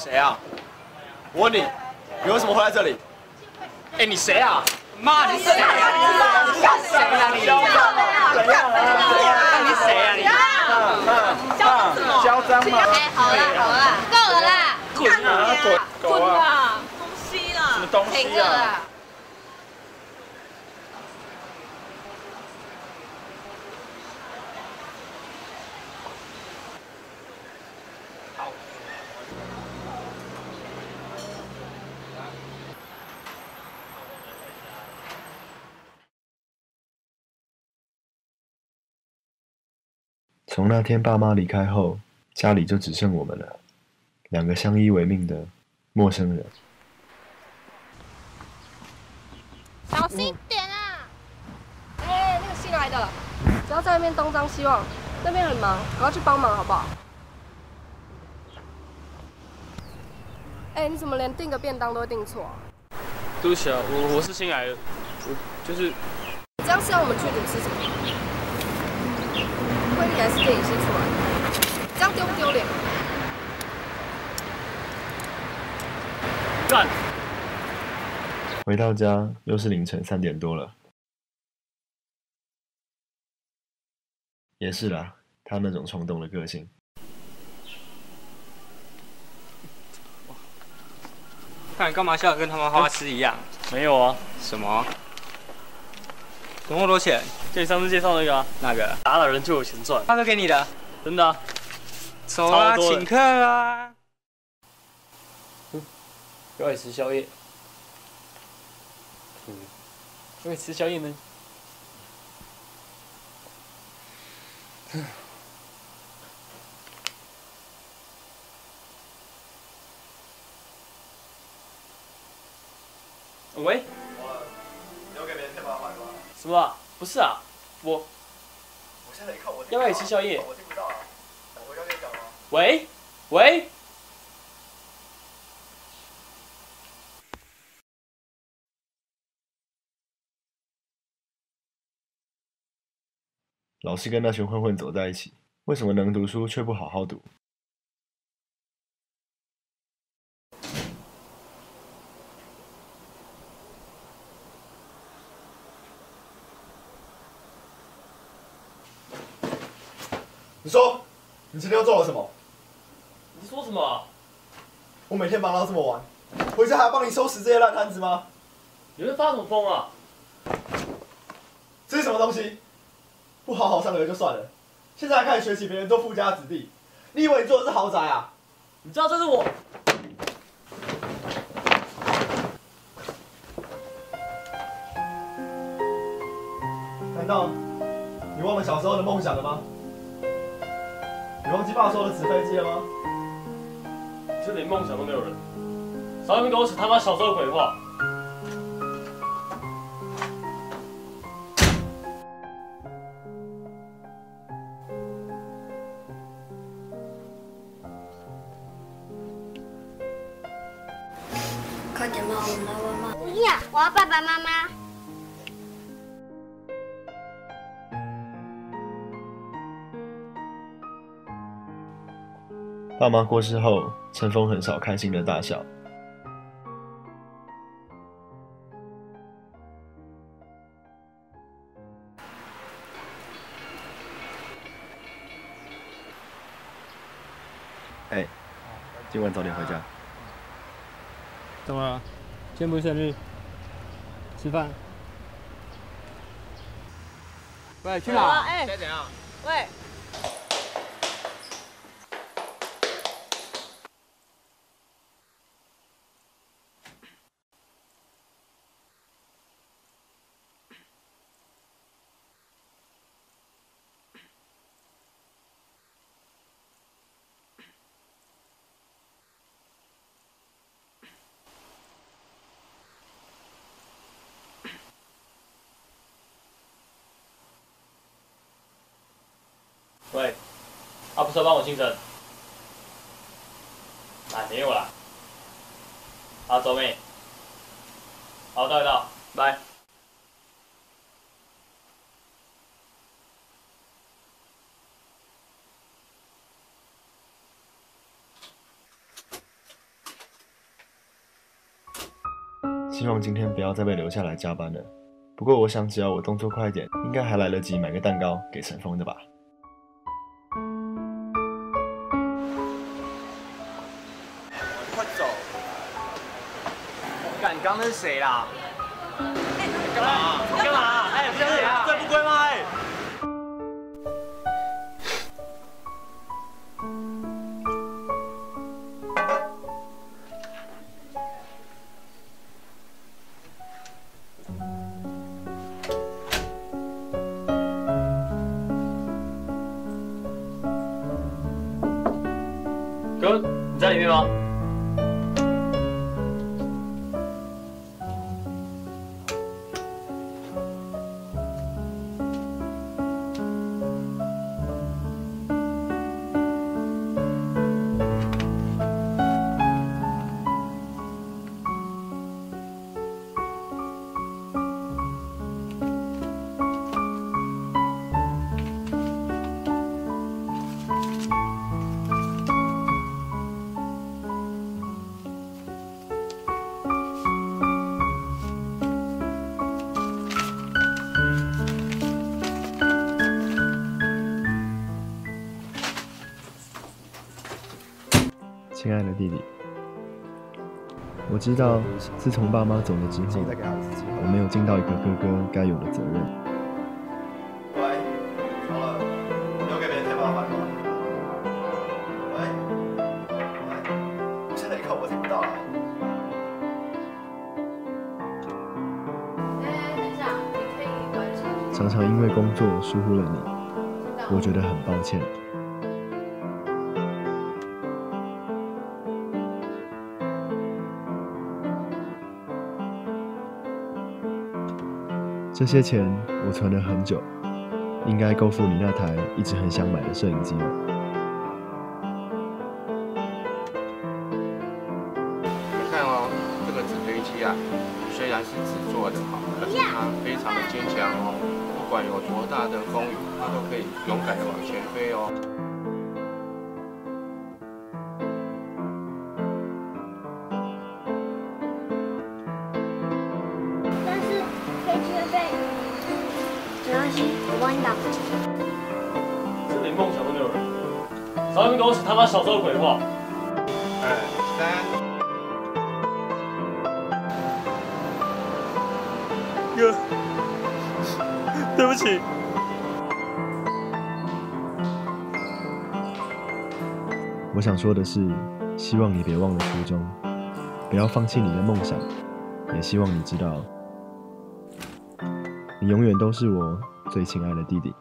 谁啊？我问你，你为什么会在这里？哎，你谁啊？妈，你谁啊？你谁啊？你怎样啊？你谁啊？你嚣张吗？哎，好啦，够了啦！滚啊！滚啊！东西啦！什么东西啊？ 从那天爸妈离开后，家里就只剩我们了，两个相依为命的陌生人。小心点啊！哎，那个新来的，不要在那边东张西望，那边很忙，赶快去帮忙好不好？哎，你怎么连订个便当都会订错啊？对不起啊，我是新来的，我就是。你这样是要我们去赌吃什么？ 亏你还是电影系出来的，这样丢不丢脸？干！回到家又是凌晨3点多了。也是啦，他那种冲动的个性。看你干嘛笑得跟他们花痴一样？没有啊，什么？总共多少钱？就你上次介绍那个啊，那个打扰人就有钱赚，大哥给你的，真的啊。走啊，请客啊！要来吃宵夜。要来吃宵夜呢。喂？你要给别人添麻烦吗？什么啊？不是啊，我现在一看我要不要一起吃宵夜？我听不到啊，我回家跟你讲啊。喂？喂？老是跟那群混混走在一起，为什么能读书却不好好读？你说，你今天又做了什么？你说什么啊？我每天忙到这么晚，回家还要帮你收拾这些烂摊子吗？你会发什么疯啊？这是什么东西？不好好上学就算了，现在还开始学起别人做富家子弟，你以为你做的是豪宅啊？你知道这是我。 难道你忘了小时候的梦想了吗？你忘记爸说的纸飞机了吗？就连梦想都没有人，少在那边跟我扯他妈小时候的鬼话。快点帮我拿外卖。不要，我要爸爸妈妈。 爸妈过世后，陈峰很少开心的大笑。哎，今晚早点回家。怎么了？今天不是生日？吃饭？喂，去哪？哎，现在怎样？喂。 喂，不是要帮我庆生？没有啦。好，走妹。好，到一到，拜。望今天不要再被留下来加班了。不过我想只要我动作快一点，应该还来得及买个蛋糕给陈峰的吧。快走！干，刚那是谁啦？干嘛？干嘛？哎，这是谁啊？醉不归吗？哎。哥，你在里面吗？亲爱的弟弟，我知道自从爸妈走了之后，我没有尽到一个哥哥该有的责任。喂，好了，留给别人添麻烦吗？喂，现在一看我听不到了。等一下，你可以关上。常常因为工作疏忽了你，我觉得很抱歉。这些钱我存了很久，应该够付你那台一直很想买的摄影机了。你看哦，这个纸飞机啊，虽然是纸做的哈，可是它非常的坚强哦，不管有多大的风雨，它都可以勇敢的往前飞哦。但是飞机会飞，没关系，我帮你挡。这连梦想都没有人，少你们跟我写他妈小时候的鬼话。2、3。哥，对不起。我想说的是，希望你别忘了初衷，不要放弃你的梦想，也希望你知道，你永远都是我最亲爱的弟弟。